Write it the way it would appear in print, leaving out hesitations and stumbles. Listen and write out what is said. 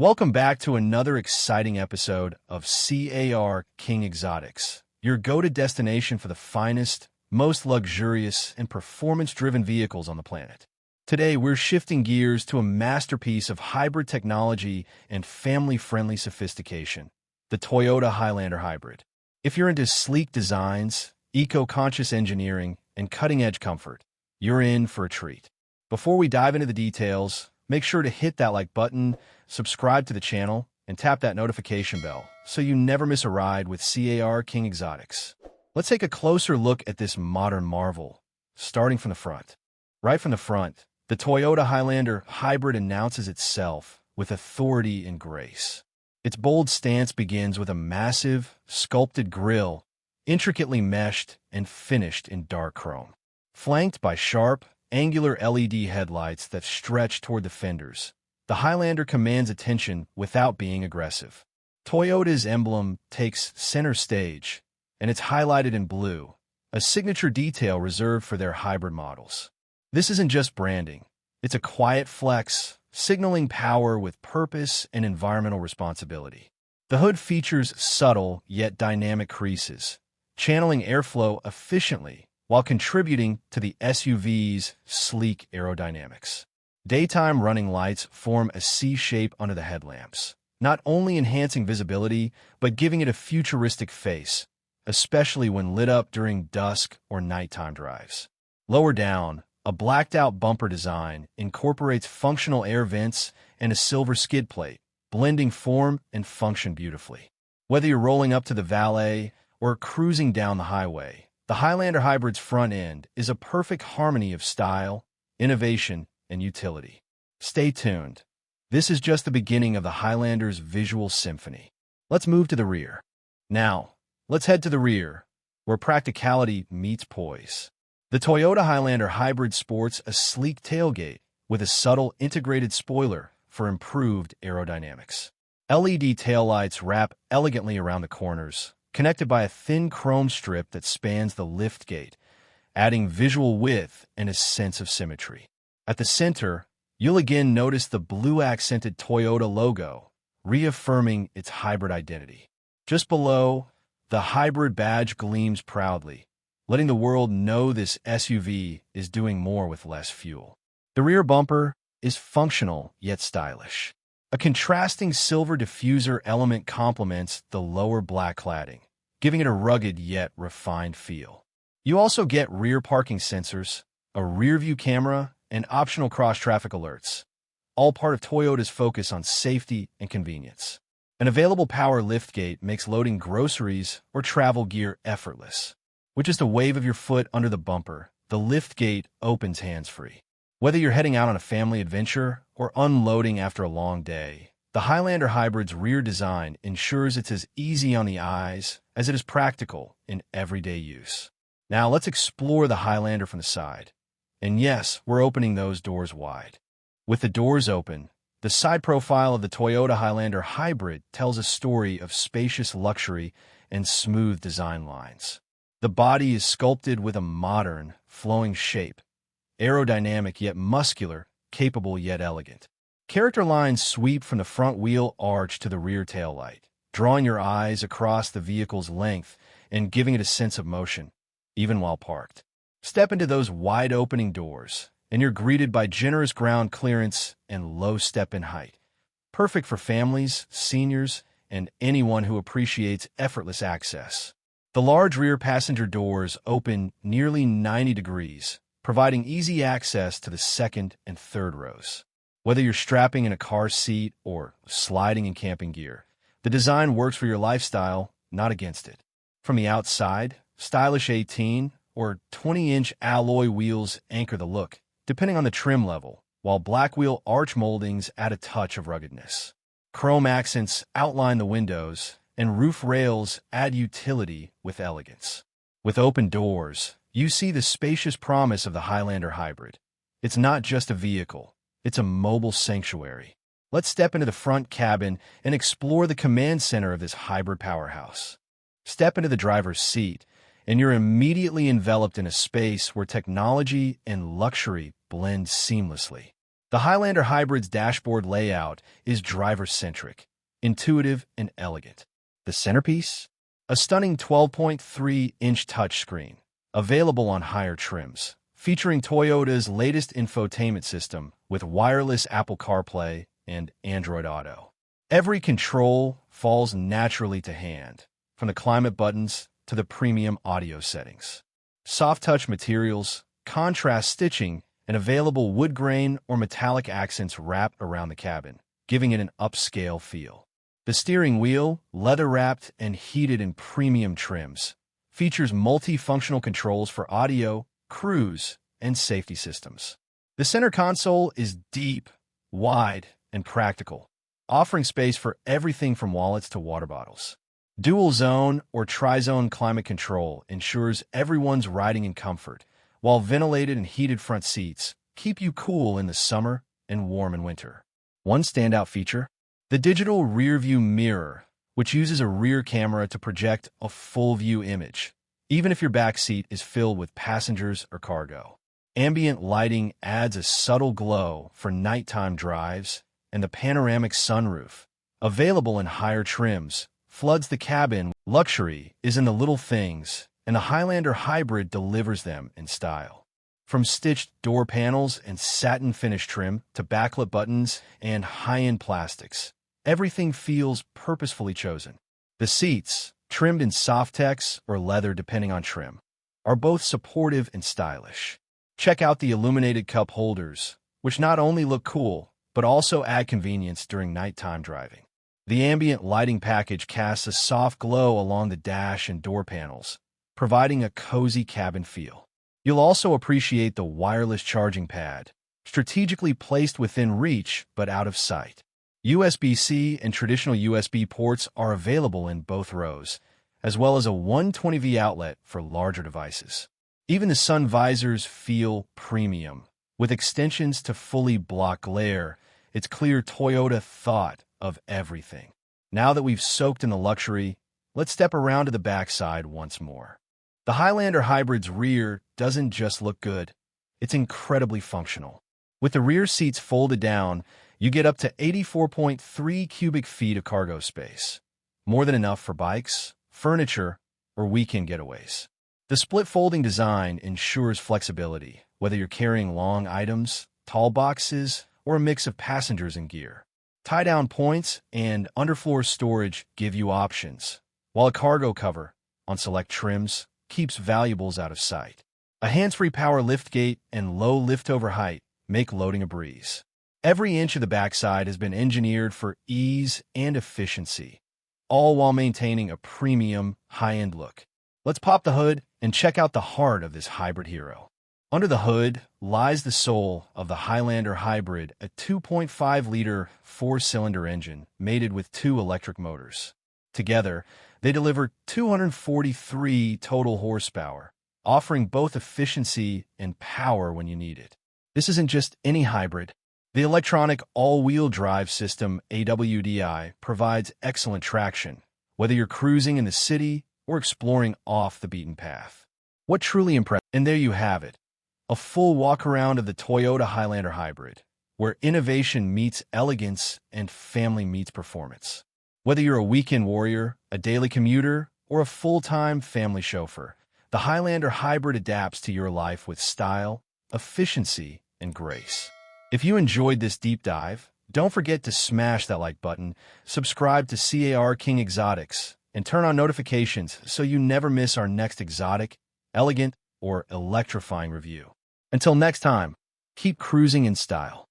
Welcome back to another exciting episode of CAR King Exotics, your go-to destination for the finest, most luxurious, and performance-driven vehicles on the planet. Today, we're shifting gears to a masterpiece of hybrid technology and family-friendly sophistication, the Toyota Highlander Hybrid. If you're into sleek designs, eco-conscious engineering, and cutting-edge comfort, you're in for a treat. Before we dive into the details, make sure to hit that like button, subscribe to the channel, and tap that notification bell so you never miss a ride with CAR King Exotics. Let's take a closer look at this modern marvel, starting from the front. Right from the front, the Toyota Highlander Hybrid announces itself with authority and grace. Its bold stance begins with a massive, sculpted grille, intricately meshed and finished in dark chrome. Flanked by sharp, angular LED headlights that stretch toward the fenders, the Highlander commands attention without being aggressive. Toyota's emblem takes center stage, and it's highlighted in blue, a signature detail reserved for their hybrid models. This isn't just branding. It's a quiet flex, signaling power with purpose and environmental responsibility. The hood features subtle yet dynamic creases, channeling airflow efficiently while contributing to the SUV's sleek aerodynamics. Daytime running lights form a C shape under the headlamps, not only enhancing visibility, but giving it a futuristic face, especially when lit up during dusk or nighttime drives. Lower down, a blacked-out bumper design incorporates functional air vents and a silver skid plate, blending form and function beautifully. Whether you're rolling up to the valet or cruising down the highway, the Highlander Hybrid's front end is a perfect harmony of style, innovation, and utility. Stay tuned. This is just the beginning of the Highlander's visual symphony. Let's move to the rear. Now, let's head to the rear, where practicality meets poise. The Toyota Highlander Hybrid sports a sleek tailgate with a subtle integrated spoiler for improved aerodynamics. LED taillights wrap elegantly around the corners, connected by a thin chrome strip that spans the liftgate, adding visual width and a sense of symmetry. At the center, you'll again notice the blue-accented Toyota logo, reaffirming its hybrid identity. Just below, the hybrid badge gleams proudly, letting the world know this SUV is doing more with less fuel. The rear bumper is functional yet stylish. A contrasting silver diffuser element complements the lower black cladding, giving it a rugged yet refined feel. You also get rear parking sensors, a rear-view camera, and optional cross-traffic alerts, all part of Toyota's focus on safety and convenience. An available power liftgate makes loading groceries or travel gear effortless. With just a wave of your foot under the bumper, the liftgate opens hands-free. Whether you're heading out on a family adventure or unloading after a long day, the Highlander Hybrid's rear design ensures it's as easy on the eyes as it is practical in everyday use. Now let's explore the Highlander from the side. And yes, we're opening those doors wide. With the doors open, the side profile of the Toyota Highlander Hybrid tells a story of spacious luxury and smooth design lines. The body is sculpted with a modern, flowing shape, aerodynamic yet muscular, capable yet elegant. Character lines sweep from the front wheel arch to the rear taillight, drawing your eyes across the vehicle's length and giving it a sense of motion, even while parked. Step into those wide-opening doors, and you're greeted by generous ground clearance and low step-in height. Perfect for families, seniors, and anyone who appreciates effortless access. The large rear passenger doors open nearly 90 degrees, providing easy access to the second and third rows. Whether you're strapping in a car seat or sliding in camping gear, the design works for your lifestyle, not against it. From the outside, stylish 18 or 20-inch alloy wheels anchor the look, depending on the trim level, while black wheel arch moldings add a touch of ruggedness. Chrome accents outline the windows, and roof rails add utility with elegance. With open doors, you see the spacious promise of the Highlander Hybrid. It's not just a vehicle, it's a mobile sanctuary. Let's step into the front cabin and explore the command center of this hybrid powerhouse. Step into the driver's seat, and you're immediately enveloped in a space where technology and luxury blend seamlessly. The Highlander Hybrid's dashboard layout is driver-centric, intuitive, and elegant. The centerpiece? A stunning 12.3-inch touchscreen, available on higher trims, featuring Toyota's latest infotainment system with wireless Apple CarPlay and Android Auto. Every control falls naturally to hand, from the climate buttons to the premium audio settings. Soft-touch materials, contrast stitching, and available wood grain or metallic accents wrap around the cabin, giving it an upscale feel. The steering wheel, leather-wrapped and heated in premium trims, features multifunctional controls for audio, cruise, and safety systems. The center console is deep, wide, and practical, offering space for everything from wallets to water bottles. Dual-zone or tri-zone climate control ensures everyone's riding in comfort, while ventilated and heated front seats keep you cool in the summer and warm in winter. One standout feature? The digital rear-view mirror, which uses a rear camera to project a full-view image, even if your back seat is filled with passengers or cargo. Ambient lighting adds a subtle glow for nighttime drives, and the panoramic sunroof, available in higher trims, floods the cabin. Luxury is in the little things, and the Highlander Hybrid delivers them in style. From stitched door panels and satin finish trim to backlit buttons and high-end plastics, everything feels purposefully chosen. The seats, trimmed in Softex or leather depending on trim, are both supportive and stylish. Check out the illuminated cup holders, which not only look cool, but also add convenience during nighttime driving. The ambient lighting package casts a soft glow along the dash and door panels, providing a cozy cabin feel. You'll also appreciate the wireless charging pad, strategically placed within reach but out of sight. USB-C and traditional USB ports are available in both rows, as well as a 120V outlet for larger devices. Even the sun visors feel premium. With extensions to fully block glare, it's clear Toyota thought of everything. Now that we've soaked in the luxury, let's step around to the backside once more. The Highlander Hybrid's rear doesn't just look good, it's incredibly functional. With the rear seats folded down, you get up to 84.3 cubic feet of cargo space, more than enough for bikes, furniture, or weekend getaways. The split folding design ensures flexibility, whether you're carrying long items, tall boxes, or a mix of passengers and gear. Tie-down points and underfloor storage give you options, while a cargo cover, on select trims, keeps valuables out of sight. A hands-free power liftgate and low liftover height make loading a breeze. Every inch of the backside has been engineered for ease and efficiency, all while maintaining a premium, high-end look. Let's pop the hood and check out the heart of this hybrid hero. Under the hood lies the soul of the Highlander Hybrid, a 2.5-liter four-cylinder engine mated with two electric motors. Together, they deliver 243 total horsepower, offering both efficiency and power when you need it. This isn't just any hybrid. The electronic all-wheel drive system, AWDI, provides excellent traction, whether you're cruising in the city or exploring off the beaten path. What truly impressed? And there you have it, a full walk-around of the Toyota Highlander Hybrid, where innovation meets elegance and family meets performance. Whether you're a weekend warrior, a daily commuter, or a full-time family chauffeur, the Highlander Hybrid adapts to your life with style, efficiency, and grace. If you enjoyed this deep dive, don't forget to smash that like button, subscribe to CAR King Exotics, and turn on notifications so you never miss our next exotic, elegant, or electrifying review. Until next time, keep cruising in style.